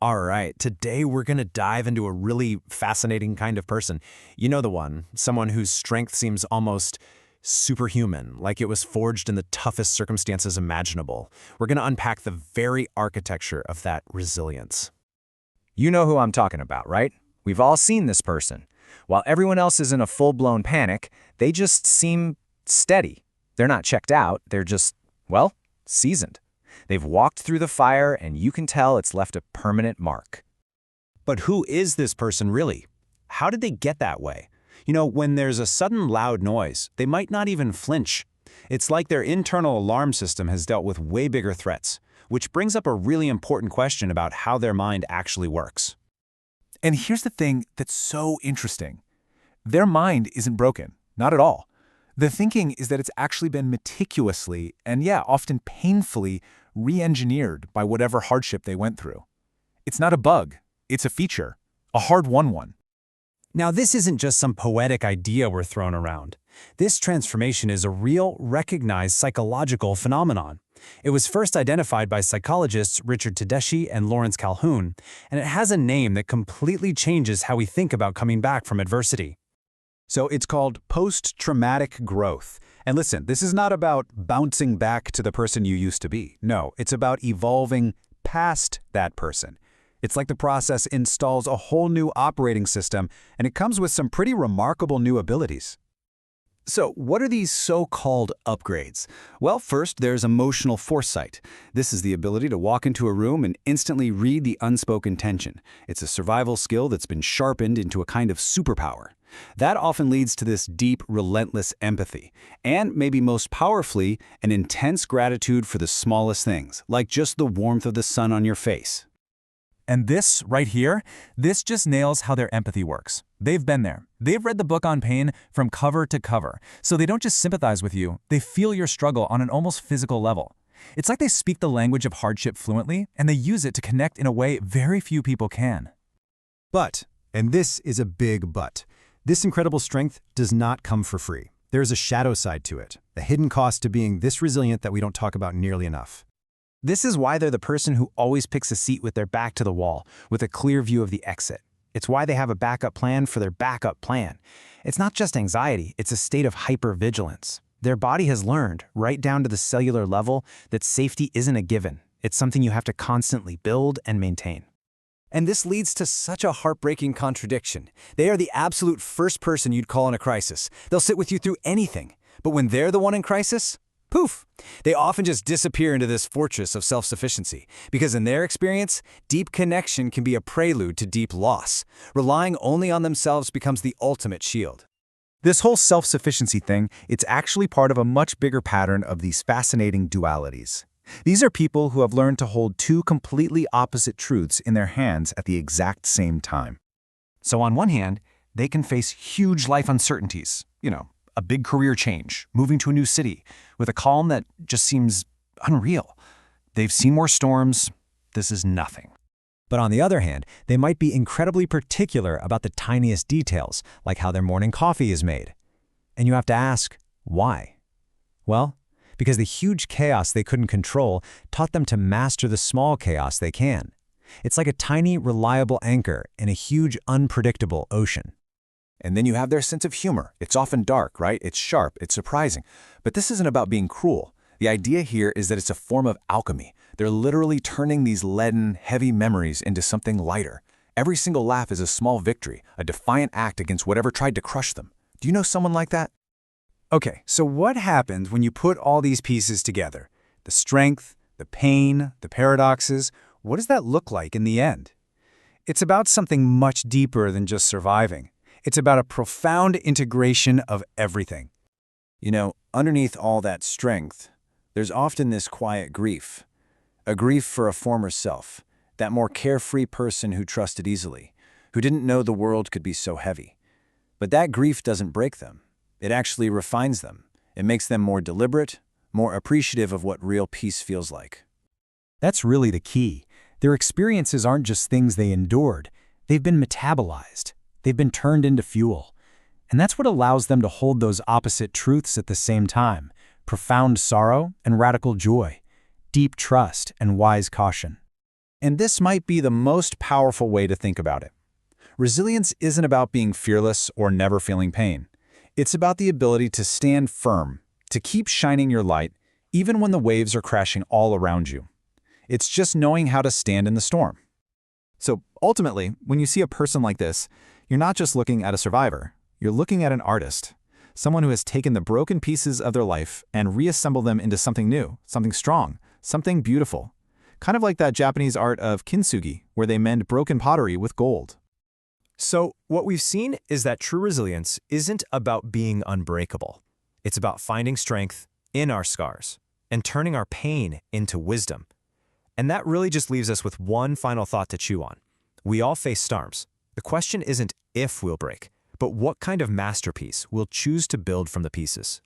All right, today we're going to dive into a really fascinating kind of person. You know the one, someone whose strength seems almost superhuman, like it was forged in the toughest circumstances imaginable. We're going to unpack the very architecture of that resilience. You know who I'm talking about, right? We've all seen this person. While everyone else is in a full-blown panic, they just seem steady. They're not checked out, they're just, well, seasoned. They've walked through the fire, and you can tell it's left a permanent mark. But who is this person really? How did they get that way? You know, when there's a sudden loud noise, they might not even flinch. It's like their internal alarm system has dealt with way bigger threats, which brings up a really important question about how their mind actually works. And here's the thing that's so interesting. Their mind isn't broken, not at all. The thinking is that it's actually been meticulously and, often painfully re-engineered by whatever hardship they went through. It's not a bug, it's a feature, a hard-won one. Now, this isn't just some poetic idea we're throwing around. This transformation is a real, recognized psychological phenomenon. It was first identified by psychologists Richard Tedeschi and Lawrence Calhoun, and it has a name that completely changes how we think about coming back from adversity. So it's called Posttraumatic Growth. And listen, this is not about bouncing back to the person you used to be. No, it's about evolving past that person. It's like the process installs a whole new operating system, and it comes with some pretty remarkable new abilities. So what are these so-called upgrades? Well, first, there's emotional foresight. This is the ability to walk into a room and instantly read the unspoken tension. It's a survival skill that's been sharpened into a kind of superpower. That often leads to this deep, relentless empathy, and maybe most powerfully, an intense gratitude for the smallest things, like just the warmth of the sun on your face. And this, right here, this just nails how their empathy works. They've been there. They've read the book on pain from cover to cover. So they don't just sympathize with you, they feel your struggle on an almost physical level. It's like they speak the language of hardship fluently, and they use it to connect in a way very few people can. But, and this is a big but, this incredible strength does not come for free. There's a shadow side to it, a hidden cost to being this resilient that we don't talk about nearly enough. This is why they're the person who always picks a seat with their back to the wall, with a clear view of the exit. It's why they have a backup plan for their backup plan. It's not just anxiety, it's a state of hypervigilance. Their body has learned, right down to the cellular level, that safety isn't a given. It's something you have to constantly build and maintain. And this leads to such a heartbreaking contradiction. They are the absolute first person you'd call in a crisis. They'll sit with you through anything. But when they're the one in crisis, poof, they often just disappear into this fortress of self-sufficiency, because in their experience, deep connection can be a prelude to deep loss. Relying only on themselves becomes the ultimate shield. This whole self-sufficiency thing, it's actually part of a much bigger pattern of these fascinating dualities. These are people who have learned to hold two completely opposite truths in their hands at the exact same time. So on one hand, they can face huge life uncertainties, a big career change, moving to a new city, with a calm that just seems unreal. They've seen more storms. This is nothing. But on the other hand, they might be incredibly particular about the tiniest details, like how their morning coffee is made. And you have to ask, why? Well, because the huge chaos they couldn't control taught them to master the small chaos they can. It's like a tiny, reliable anchor in a huge, unpredictable ocean. And then you have their sense of humor. It's often dark, right? It's sharp, it's surprising. But this isn't about being cruel. The idea here is that it's a form of alchemy. They're literally turning these leaden, heavy memories into something lighter. Every single laugh is a small victory, a defiant act against whatever tried to crush them. Do you know someone like that? Okay, so what happens when you put all these pieces together? The strength, the pain, the paradoxes, what does that look like in the end? It's about something much deeper than just surviving. It's about a profound integration of everything. Underneath all that strength, there's often this quiet grief. A grief for a former self, that more carefree person who trusted easily, who didn't know the world could be so heavy. But that grief doesn't break them. It actually refines them. It makes them more deliberate, more appreciative of what real peace feels like. That's really the key. Their experiences aren't just things they endured. They've been metabolized. They've been turned into fuel. And that's what allows them to hold those opposite truths at the same time: profound sorrow and radical joy, deep trust and wise caution. And this might be the most powerful way to think about it. Resilience isn't about being fearless or never feeling pain. It's about the ability to stand firm, to keep shining your light, even when the waves are crashing all around you. It's just knowing how to stand in the storm. So ultimately, when you see a person like this, you're not just looking at a survivor, you're looking at an artist. Someone who has taken the broken pieces of their life and reassembled them into something new, something strong, something beautiful. Kind of like that Japanese art of kintsugi, where they mend broken pottery with gold. So what we've seen is that true resilience isn't about being unbreakable. It's about finding strength in our scars and turning our pain into wisdom. And that really just leaves us with one final thought to chew on. We all face storms. The question isn't if we'll break, but what kind of masterpiece we'll choose to build from the pieces.